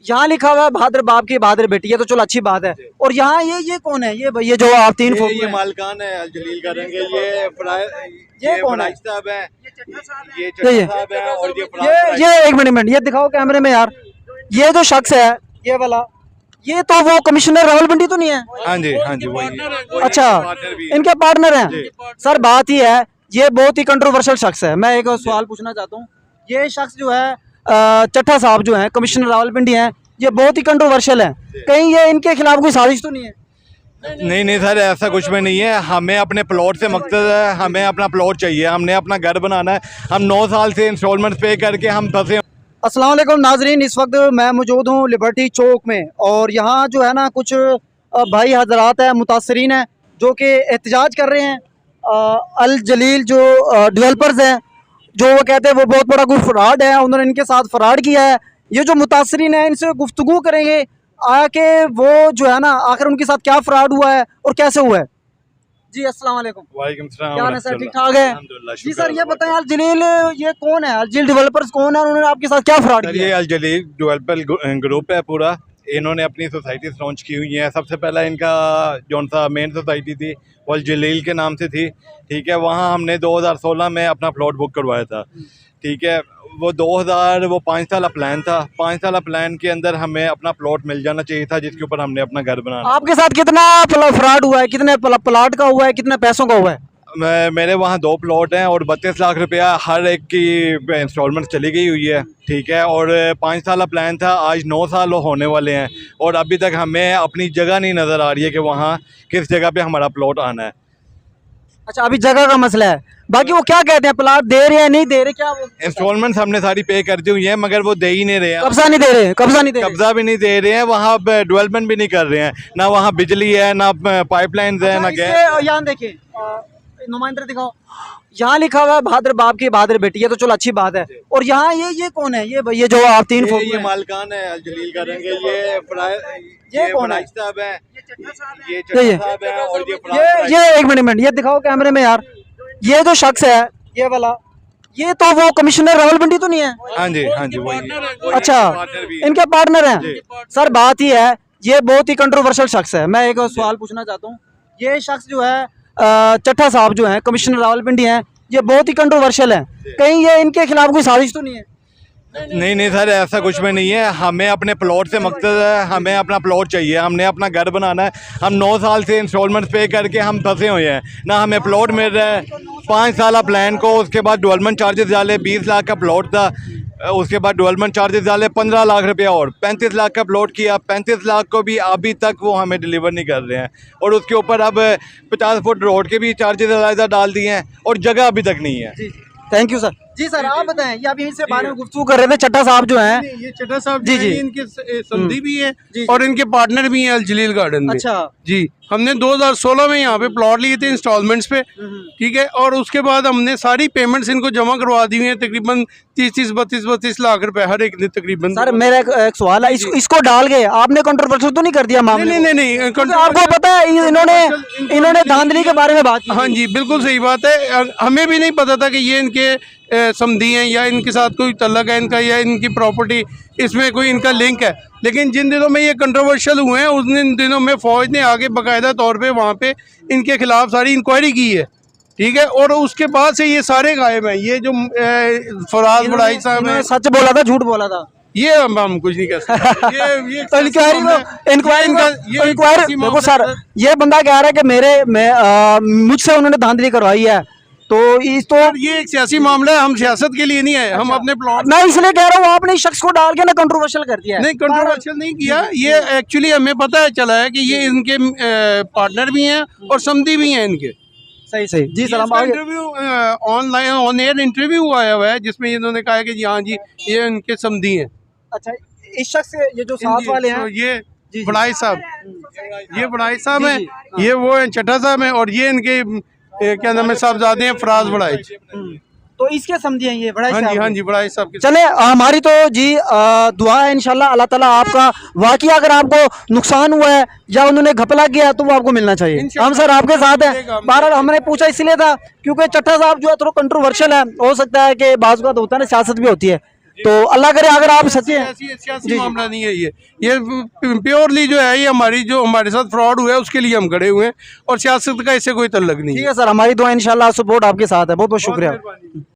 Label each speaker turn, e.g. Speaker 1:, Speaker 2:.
Speaker 1: यहाँ लिखा हुआ है बहादुर बाप की बहादुर बेटी, ये तो चलो अच्छी बात है। और यहाँ ये कौन है? ये जो आप तीन
Speaker 2: ये मालकान है अल जलील करेंगे। ये
Speaker 1: कौन है?
Speaker 2: साहब है, ये
Speaker 1: ये
Speaker 2: साहब है और
Speaker 1: ये एक मिनट ये दिखाओ कैमरे में यार। ये जो शख्स है ये वाला, ये तो वो कमिश्नर रावलपिंडी तो नहीं है?
Speaker 2: हाँ जी वही।
Speaker 1: अच्छा, इनके पार्टनर हैं। सर बात ही है, ये बहुत ही कंट्रोवर्शियल शख्स है। मैं एक सवाल पूछना चाहता हूँ, ये शख्स जो है चट्टा साहब जो हैं कमिश्नर रावलपिंडी हैं, ये बहुत ही कंट्रोवर्शियल है। कहीं ये इनके खिलाफ कोई साजिश तो नहीं है?
Speaker 2: नहीं सर, ऐसा कुछ भी नहीं है। हमें अपने प्लॉट से मकसद है, हमें अपना प्लॉट चाहिए, हमने अपना घर बनाना है। हम 9 साल से इंस्टॉलमेंट पे करके हम फंसे।
Speaker 1: अस्सलाम वालेकुम नाजरीन, इस वक्त मैं मौजूद हूँ लिबर्टी चौक में और यहाँ जो है ना कुछ भाई हजरात हैं, मुतासरीन हैं जो कि एहतजाज कर रहे हैं। अल जलील जो डेवलपर्स हैं, जो वो कहते हैं वो बहुत बड़ा कोई फ्रॉड है, उन्होंने इनके साथ फ्रॉड किया है। ये जो मुतासरीन हैं इनसे गुफ्तगू करेंगे आके वो जो है ना आखिर उनके साथ क्या फ्रॉड हुआ है और कैसे हुआ है। जी अस्सलाम वालेकुम।
Speaker 2: वालेकुम सलाम।
Speaker 1: क्या है सर, ठीक ठाक है? जी सर ये बताएं अल जलील ये कौन है? अल जलील डेवलपर्स कौन है, उन्होंने आपके साथ क्या फ्रॉड किया?
Speaker 2: ये अल जलील डेवलपर ग्रुप है पूरा। इन्होंने अपनी सोसाइटी लॉन्च की हुई है। सबसे पहला इनका जो सा मेन सोसाइटी थी वो अल जलील के नाम से थी, ठीक है। वहाँ हमने 2016 में अपना प्लॉट बुक करवाया था, ठीक है। वो 5 साल प्लान था। 5 साल प्लान के अंदर हमें अपना प्लॉट मिल जाना चाहिए था जिसके ऊपर हमने अपना घर बनाना।
Speaker 1: आपके साथ कितना फ्रॉड हुआ है? कितने प्लॉट का हुआ है, कितने पैसों का हुआ है?
Speaker 2: मेरे वहाँ 2 प्लॉट हैं और 32 लाख रुपया हर एक की इंस्टॉलमेंट चली गई हुई है, ठीक है। और 5 साल प्लान था, आज 9 साल होने वाले हैं और अभी तक हमें अपनी जगह नहीं नज़र आ रही है कि वहाँ किस जगह पे हमारा प्लॉट आना है।
Speaker 1: अच्छा, अभी जगह का मसला है। बाकी वो क्या कहते हैं, प्लॉट दे रहे हैं नहीं दे रहे? क्या
Speaker 2: इंस्टॉलमेंट हमने सारी पे कर दी हुई है मगर वो दे ही नहीं रहे हैं।
Speaker 1: कब्जा नहीं दे रहे? कब्जा नहीं दे रहे?
Speaker 2: कब्जा भी नहीं दे रहे हैं, वहाँ डेवलपमेंट भी नहीं कर रहे हैं। ना वहाँ बिजली है, ना पाइपलाइंस है, ना गैस।
Speaker 1: यहाँ देखिए नुमाइंदर दिखाओ, यहाँ लिखा हुआ है बहादुर बाप की बहादुर बेटी, ये तो चलो अच्छी बात है। और यहाँ ये कौन है? ये जो आप तीन
Speaker 2: ये मालकान है अल जलील करेंगे। ये
Speaker 1: कौन है?
Speaker 2: साहब है, ये
Speaker 1: साहब
Speaker 2: है और
Speaker 1: ये एक मिनट ये दिखाओ कैमरे में यार। ये जो शख्स है ये वाला, ये तो वो कमिश्नर रावलपिंडी तो नहीं है?
Speaker 2: हाँ जी वही।
Speaker 1: अच्छा, इनके पार्टनर हैं। सर बात ही है, ये बहुत ही कंट्रोवर्शियल शख्स है। मैं एक सवाल पूछना चाहता हूँ, ये शख्स जो है चट्टा साहब जो हैं कमिश्नर रावलपिंडी हैं, ये बहुत ही कंट्रोवर्शियल है। कहीं ये इनके खिलाफ कोई साजिश तो नहीं है?
Speaker 2: नहीं सर, ऐसा कुछ भी नहीं है। हमें अपने प्लॉट से मकसद है, हमें अपना प्लॉट चाहिए, हमने अपना घर बनाना है। हम 9 साल से इंस्टॉलमेंट पे करके हम फंसे हुए हैं, ना हमें प्लॉट मिल रहा है। 5 साल प्लान को, उसके बाद डेवलपमेंट चार्जेस डाले। 20 लाख का प्लॉट था, उसके बाद डेवलपमेंट चार्जेस डाले 15 लाख रुपया और 35 लाख का प्लॉट किया। 35 लाख को भी अभी तक वो हमें डिलीवर नहीं कर रहे हैं और उसके ऊपर अब 50 फुट रोड के भी चार्जेस अलग डाल दिए हैं और जगह अभी तक नहीं है।
Speaker 1: Thank you sir. जी सर आप बताएं, ये अभी इनसे बारे में गुफ्तगू कर रहे थे। चट्टा साहब जो हैं,
Speaker 3: ये चट्टा साहब
Speaker 1: जी
Speaker 3: इनके समधी भी हैं और इनके पार्टनर भी हैं अल जलील गार्डन में।
Speaker 1: अच्छा
Speaker 3: जी, हमने 2016 में यहाँ पे प्लॉट लिए थे इंस्टॉलमेंट्स पे, ठीक है। और उसके बाद हमने सारी पेमेंट्स इनको जमा करवा दी हुई हैं, तकरीबन 30-32 लाख रुपए हर एक ने तकरीबन।
Speaker 1: सर मेरा एक सवाल है, इसको डाल के आपने कंट्रोवर्शियल तो नहीं कर दिया मामले?
Speaker 3: नहीं,
Speaker 1: आपको पता है इन्होंने धांधली के बारे में बात की?
Speaker 3: हाँ जी बिल्कुल सही बात है। हमें भी नहीं पता था कि ये इनके समधी हैं या इनके साथ कोई तल्लक है इनका या इनकी प्रॉपर्टी इसमें कोई इनका लिंक है। लेकिन जिन दिनों में ये कंट्रोवर्शियल हुए हैं उस दिनों में फ़ौज ने आगे बाकायदा तौर पे वहाँ पे इनके खिलाफ सारी इंक्वायरी की है, ठीक है। और उसके बाद से ये सारे गायब हैं। ये जो फराज बड़ाई साहब हैं,
Speaker 1: सच बोला था झूठ बोला था?
Speaker 3: ये हम कुछ नहीं कह सकते। ये
Speaker 1: इंक्वायरी देखो सर, ये बंदा कह रहा है कि मुझसे उन्होंने धांधली करवाई है। तो
Speaker 3: ये एक सियासी मामला है, हम सियासत के लिए नहीं आए। हम अपने प्लॉट,
Speaker 1: मैं इसलिए कह रहा हूँ आपने इस शख्स को डाल के ना कंट्रोवर्शियल कर दिया है।
Speaker 3: नहीं कंट्रोवर्शियल नहीं किया, ये एक्चुअली हमें पता है चला है कि ये इनके पार्टनर भी हैं और समधी भी हैं इनके।
Speaker 1: सही जी सलाम।
Speaker 3: Interview online on air interview आया हुआ है जिसमें इन्होंने कहा है कि हाँ जी ये इनके समधी हैं।
Speaker 1: अच्छा, इस शख्स ये जो साथ वाले हैं,
Speaker 3: ये बड़ाई साहब, ये बड़ाई साहब हैं, ये वो हैं चट्टा साहब हैं और ये इनके क्या नाम है साहबजादे हैं फराज बड़ाई।
Speaker 1: तो इसके समझी हैं ये बड़ाई साहब?
Speaker 3: हाँ जी बड़ाई साहब के।
Speaker 1: चले हमारी तो जी दुआ है इंशाल्लाह अल्लाह ताला आपका वाकई अगर आपको नुकसान हुआ है या उन्होंने घपला किया तो वो आपको मिलना चाहिए। हम सर आपके साथ हैं। बहरहाल हमने पूछा इसलिए था क्योंकि चट्टा साहब जो है थोड़ा कंट्रोवर्शियल है, हो सकता है कि बाज़ बात होता है ना, सियासत भी होती है। तो अल्लाह करे अगर आप सच्चे हैं।
Speaker 3: ऐसी सियासी मामला नहीं है ये प्योरली जो है ये हमारे साथ फ्रॉड हुआ है उसके लिए हम खड़े हुए हैं और सियासत का इससे कोई तल्लक नहीं है।
Speaker 1: ठीक है सर, हमारी दुआ इंशाल्लाह सपोर्ट आपके साथ है। बहुत बहुत शुक्रिया।